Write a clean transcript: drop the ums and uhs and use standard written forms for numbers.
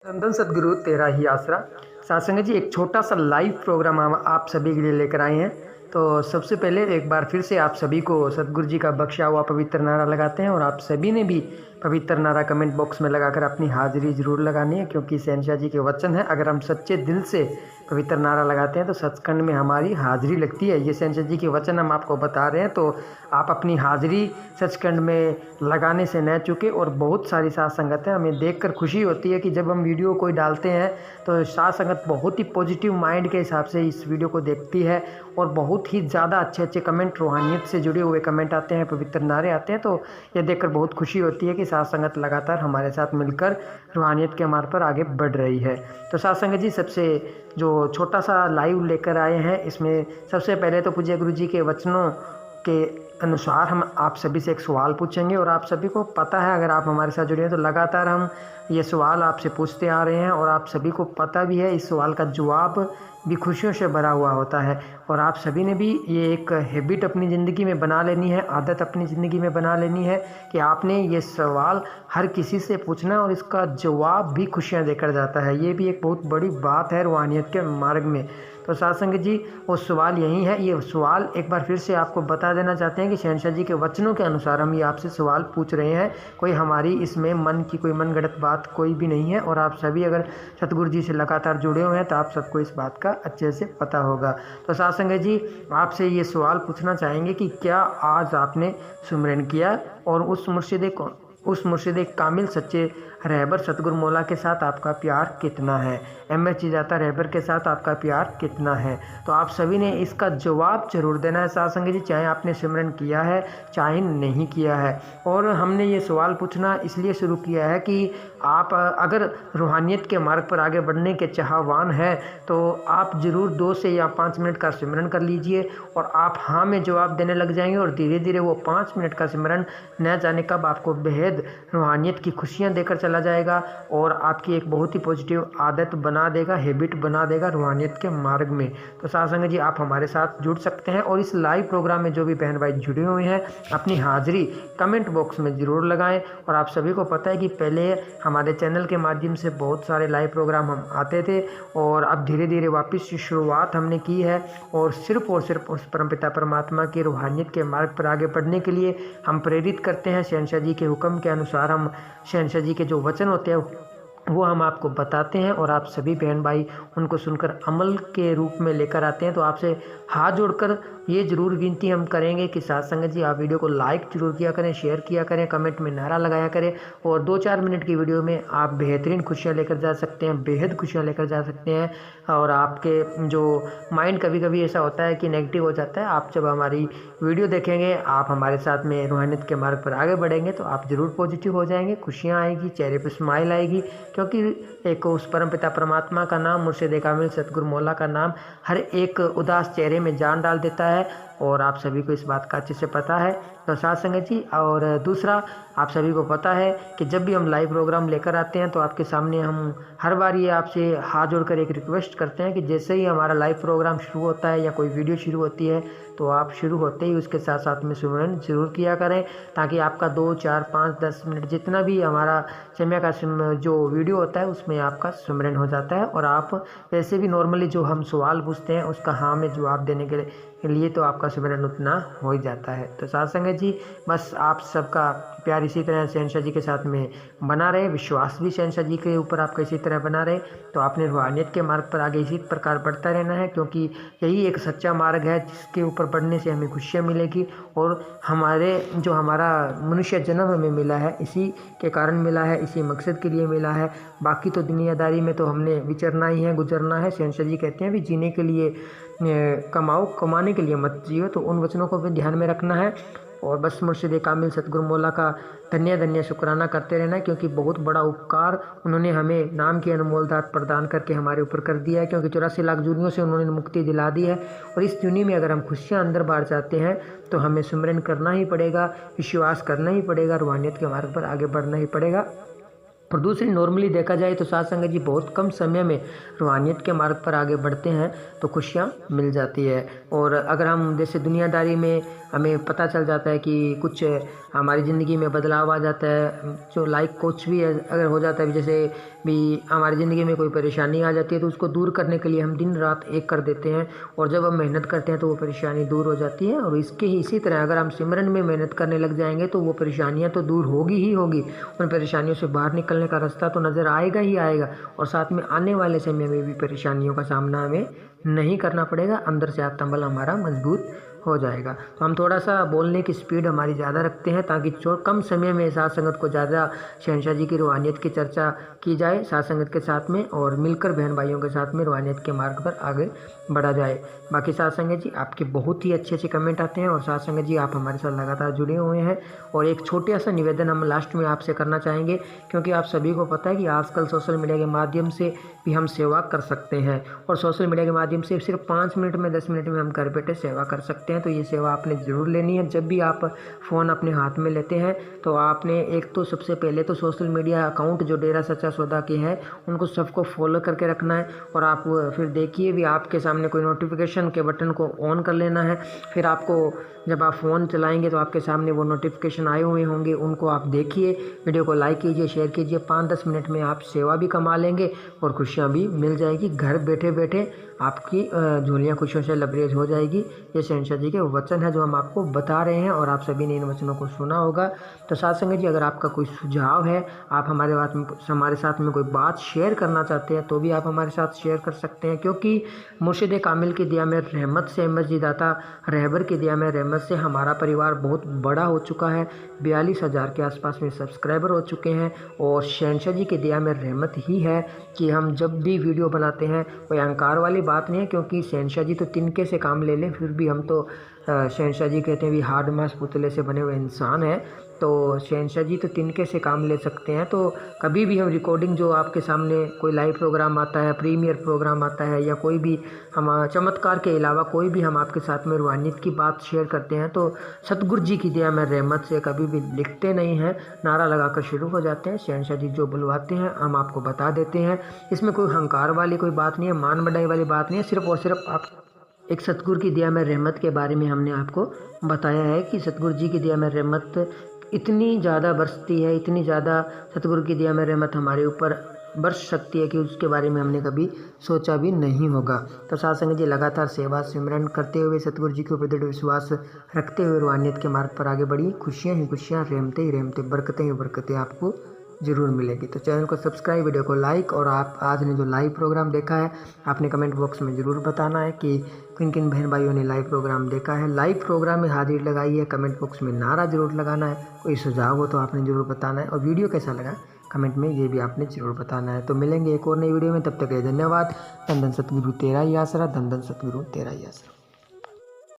धन सदगुरु तेरा ही आसरा। सासंग जी, एक छोटा सा लाइव प्रोग्राम हम आप सभी के लिए लेकर आए हैं। तो सबसे पहले एक बार फिर से आप सभी को सदगुरु जी का बख्शा हुआ पवित्र नारा लगाते हैं और आप सभी ने भी पवित्र नारा कमेंट बॉक्स में लगाकर अपनी हाजिरी जरूर लगानी है, क्योंकि शहनशाह जी के वचन है, अगर हम सच्चे दिल से पवित्र नारा लगाते हैं तो सचखंड में हमारी हाजिरी लगती है। ये शहनशाह जी के वचन हम आपको बता रहे हैं, तो आप अपनी हाजिरी सचखंड में लगाने से न चूके। और बहुत सारी साथ संगत है, हमें देखकर खुशी होती है कि जब हम वीडियो कोई डालते हैं तो साथ संगत बहुत ही पॉजिटिव माइंड के हिसाब से इस वीडियो को देखती है और बहुत ही ज़्यादा अच्छे अच्छे कमेंट, रूहानियत से जुड़े हुए कमेंट आते हैं, पवित्र नारे आते हैं। तो ये देखकर बहुत खुशी होती है कि साथ संगत लगातार हमारे साथ मिलकर रूहानियत के मार्ग पर आगे बढ़ रही है। तो साथ संगत जी, सबसे जो छोटा सा लाइव लेकर आए हैं, इसमें सबसे पहले तो पूज्य गुरु जी के वचनों के अनुसार हम आप सभी से एक सवाल पूछेंगे। और आप सभी को पता है, अगर आप हमारे साथ जुड़े हैं तो लगातार हम ये सवाल आपसे पूछते आ रहे हैं और आप सभी को पता भी है, इस सवाल का जवाब भी खुशियों से भरा हुआ होता है। और आप सभी ने भी ये एक हैबिट अपनी ज़िंदगी में बना लेनी है, आदत अपनी ज़िंदगी में बना लेनी है कि आपने ये सवाल हर किसी से पूछना है और इसका जवाब भी खुशियाँ देकर जाता है। ये भी एक बहुत बड़ी बात है रूहानियत के मार्ग में। तो साधुसंग जी, वो सवाल यही है, ये सवाल एक बार फिर से आपको बता देना चाहते हैं कि शहनशाह जी के वचनों के अनुसार हम ये आपसे सवाल पूछ रहे हैं। कोई हमारी इसमें मन की कोई मन गढ़ंत बात कोई भी नहीं है। और आप सभी अगर सतगुरु जी से लगातार जुड़े हुए हैं तो आप सबको इस बात का अच्छे से पता होगा। तो साधुसंग जी, आपसे ये सवाल पूछना चाहेंगे कि क्या आज आपने सुमिरन किया और उस मुर्शिद कामिल सच्चे रहबर सतगुरु मौला के साथ आपका प्यार कितना है, एम.एस. जिजाता रहबर के साथ आपका प्यार कितना है? तो आप सभी ने इसका जवाब जरूर देना है साथ संगत जी, चाहे आपने सिमरन किया है चाहे नहीं किया है। और हमने ये सवाल पूछना इसलिए शुरू किया है कि आप अगर रूहानियत के मार्ग पर आगे बढ़ने के चाहवान हैं तो आप ज़रूर 2 से या 5 मिनट का सिमरन कर लीजिए और आप हाँ में जवाब देने लग जाएंगे और धीरे धीरे वो 5 मिनट का सिमरन न जाने कब आपको बेहद रूहानियत की खुशियाँ देकर चला जाएगा और आपकी एक बहुत ही पॉजिटिव आदत बना देगा, हैबिट बना देगा रूहानियत के मार्ग में। तो साथ संगत जी, आप हमारे साथ जुड़ सकते हैं और इस लाइव प्रोग्राम में जो भी बहन भाई जुड़े हुए हैं अपनी हाजिरी कमेंट बॉक्स में ज़रूर लगाएं। और आप सभी को पता है कि पहले हमारे चैनल के माध्यम से बहुत सारे लाइव प्रोग्राम हम आते थे और अब धीरे धीरे वापस शुरुआत हमने की है और सिर्फ उस परमपिता परमात्मा की रूहानियत के मार्ग पर आगे बढ़ने के लिए हम प्रेरित करते हैं। शहनशाह जी के हुक्म के अनुसार हम शहनशाह जी के जो वचन होते हैं वो हम आपको बताते हैं और आप सभी बहन भाई उनको सुनकर अमल के रूप में लेकर आते हैं। तो आपसे हाथ जोड़कर ये ज़रूर विनती हम करेंगे कि साथ संगत जी, आप वीडियो को लाइक जरूर किया करें, शेयर किया करें, कमेंट में नारा लगाया करें और 2-4 मिनट की वीडियो में आप बेहतरीन खुशियाँ लेकर जा सकते हैं, बेहद खुशियाँ लेकर जा सकते हैं। और आपके जो माइंड कभी कभी ऐसा होता है कि नेगेटिव हो जाता है, आप जब हमारी वीडियो देखेंगे, आप हमारे साथ में रूहानियत के मार्ग पर आगे बढ़ेंगे तो आप ज़रूर पॉजिटिव हो जाएंगे, खुशियाँ आएगी, चेहरे पर स्माइल आएगी, क्योंकि एक उस परमपिता परमात्मा का नाम, मुर्शिद कामिल सतगुरु मौला का नाम हर एक उदास चेहरे में जान डाल देता है और आप सभी को इस बात का अच्छे से पता है। तो साथ संगत जी, और दूसरा, आप सभी को पता है कि जब भी हम लाइव प्रोग्राम लेकर आते हैं तो आपके सामने हम हर बार ये आपसे हाथ जोड़कर एक रिक्वेस्ट करते हैं कि जैसे ही हमारा लाइव प्रोग्राम शुरू होता है या कोई वीडियो शुरू होती है तो आप शुरू होते ही उसके साथ साथ में सिमरन जरूर किया करें, ताकि आपका 2, 4, 5, 10 मिनट जितना भी हमारा समय का जो वीडियो होता है उसमें आपका सिमरन हो जाता है और आप वैसे भी नॉर्मली जो हम सवाल पूछते हैं उसका हाँ में जवाब देने के लिए तो आपका सिमरन उतना हो ही जाता है। तो साथ संगत जी, बस आप सबका प्यार इसी तरह शहनशाह जी के साथ में बना रहे, विश्वास भी शहनशाह जी के ऊपर आपका इसी तरह बना रहे। तो आपने रूहानियत के मार्ग पर आगे इसी प्रकार बढ़ता रहना है, क्योंकि यही एक सच्चा मार्ग है जिसके ऊपर बढ़ने से हमें खुशियाँ मिलेगी और हमारा मनुष्य जन्म हमें मिला है इसी के कारण मिला है, इसी मकसद के लिए मिला है। बाकी तो दुनियादारी में तो हमने विचरना ही है, गुजरना है। शहनशाह जी कहते हैं भी जीने के लिए कमाओ, कमाने के लिए मत जियो। तो उन वचनों को भी ध्यान में रखना है और बस मुर्शिद कामिल सतगुरु मौला का धन्य धन्य शुक्राना करते रहना है, क्योंकि बहुत बड़ा उपकार उन्होंने हमें नाम की अनमोल दात प्रदान करके हमारे ऊपर कर दिया है, क्योंकि 84 लाख जूनियों से उन्होंने मुक्ति दिला दी है। और इस जूनी में अगर हम खुशियाँ अंदर बाहर चाहते हैं तो हमें सिमरन करना ही पड़ेगा, विश्वास करना ही पड़ेगा, रूहानियत के मार्ग पर आगे बढ़ना ही पड़ेगा। और दूसरी, नॉर्मली देखा जाए तो साथ संगत जी बहुत कम समय में रूहानियत के मार्ग पर आगे बढ़ते हैं तो खुशियाँ मिल जाती है। और अगर हम जैसे दुनियादारी में हमें पता चल जाता है कि कुछ हमारी ज़िंदगी में बदलाव आ जाता है। जो लाइक कुछ भी अगर हो जाता है, जैसे भी हमारी ज़िंदगी में कोई परेशानी आ जाती है तो उसको दूर करने के लिए हम दिन रात एक कर देते हैं, और जब हम मेहनत करते हैं तो वो परेशानी दूर हो जाती है। और इसी तरह अगर हम सिमरन में मेहनत करने लग जाएंगे तो वो परेशानियाँ तो दूर होगी ही होगी, उन परेशानियों से बाहर निकलने का रास्ता तो नज़र आएगा ही आएगा, और साथ में आने वाले समय में भी परेशानियों का सामना हमें नहीं करना पड़ेगा। अंदर से आत्मबल हमारा मजबूत हो जाएगा। तो हम थोड़ा सा बोलने की स्पीड हमारी ज़्यादा रखते हैं ताकि जो कम समय में साथ संगत को ज़्यादा शहंशाह जी की रूहानियत की चर्चा की जाए साथ संगत के साथ में, और मिलकर बहन भाइयों के साथ में रूहानियत के मार्ग पर आगे बढ़ा जाए। बाकी साथ संगत जी आपके बहुत ही अच्छे अच्छे कमेंट आते हैं, और साथ संगत जी आप हमारे साथ लगातार जुड़े हुए हैं। और एक छोटा सा निवेदन हम लास्ट में आपसे करना चाहेंगे, क्योंकि आप सभी को पता है कि आजकल सोशल मीडिया के माध्यम से भी हम सेवा कर सकते हैं, और सोशल मीडिया के माध्यम से सिर्फ 5 मिनट में 10 मिनट में हम घर बैठे सेवा कर सकते हैं। तो ये सेवा आपने ज़रूर लेनी है। जब भी आप फ़ोन अपने हाथ में लेते हैं तो आपने एक तो सबसे पहले तो सोशल मीडिया अकाउंट जो डेरा सच्चा सौदा के हैं उनको सबको फॉलो करके रखना है, और आप फिर देखिए भी आपके सामने कोई नोटिफिकेशन के बटन को ऑन कर लेना है। फिर आपको जब आप फ़ोन चलाएंगे तो आपके सामने वो नोटिफिकेशन आए हुए होंगे, उनको आप देखिए, वीडियो को लाइक कीजिए, शेयर कीजिए। 5-10 मिनट में आप सेवा भी कमा लेंगे और खुशियाँ भी मिल जाएगी। घर बैठे बैठे आपकी झोलियाँ खुशियों से लबरेज हो जाएगी। ये शहंशाह जी के वचन है जो हम आपको बता रहे हैं, और आप सभी ने इन वचनों को सुना होगा। तो साथ संगत जी अगर आपका कोई सुझाव है, आप हमारे साथ में कोई बात शेयर करना चाहते हैं तो भी आप हमारे साथ शेयर कर सकते हैं, क्योंकि मुर्शिद कामिल की दिया में रहमत से मस्जिदाता रहबर की दिया में रहमत से हमारा परिवार बहुत बड़ा हो चुका है। 42,000 के आसपास में सब्सक्राइबर हो चुके हैं, और शहंशाह जी की दिया में रहमत ही है कि हम जब भी वीडियो बनाते हैं कोई अहंकार वाली बात नहीं है, क्योंकि शहंशाह जी तो तिनके से काम ले लें, फिर भी हम तो शहंशाह जी कहते हैं भी हार्ड मास पुतले से बने हुए इंसान हैं। तो शहंशाह जी तो तिनके से काम ले सकते हैं। तो कभी भी हम रिकॉर्डिंग जो आपके सामने कोई लाइव प्रोग्राम आता है, प्रीमियर प्रोग्राम आता है, या कोई भी हम चमत्कार के अलावा कोई भी हम आपके साथ में रूहानियत की बात शेयर करते हैं तो सतगुरु जी की दिया में रहमत से कभी भी लिखते नहीं हैं, नारा लगाकर शुरू हो जाते हैं। शहंशाह जी जो बुलवाते हैं हम आपको बता देते हैं। इसमें कोई अहंकार वाली कोई बात नहीं है, मान बढ़ाई वाली बात नहीं है। सिर्फ और सिर्फ आप एक सतगुरु की दिया में रहमत के बारे में हमने आपको बताया है कि सतगुरु जी की दिया में रहमत इतनी ज़्यादा बरसती है, इतनी ज़्यादा सतगुरु की दिया में रहमत हमारे ऊपर बरस सकती है कि उसके बारे में हमने कभी सोचा भी नहीं होगा। तो साथ संगत जी लगातार सेवा सिमरन करते हुए सतगुरु जी के ऊपर दृढ़ विश्वास रखते हुए रूहानियत के मार्ग पर आगे बढ़िए। खुशियाँ ही खुशियाँ, रहमतें ही रहमतें, बरकतें ही बरकतें आपको ज़रूर मिलेगी। तो चैनल को सब्सक्राइब, वीडियो को लाइक, और आप आज ने जो लाइव प्रोग्राम देखा है आपने कमेंट बॉक्स में ज़रूर बताना है कि किन किन बहन भाइयों ने लाइव प्रोग्राम देखा है। लाइव प्रोग्राम में हाजिर लगाई है, कमेंट बॉक्स में नारा जरूर लगाना है। कोई सुझाव हो तो आपने ज़रूर बताना है, और वीडियो कैसा लगा कमेंट में ये भी आपने ज़रूर बताना है। तो मिलेंगे एक और नई वीडियो में, तब तक के लिए धन्यवाद। धन धन सतगुरु तेरा ही आसरा, धन धन सतगुरु तेरा ही आसरा।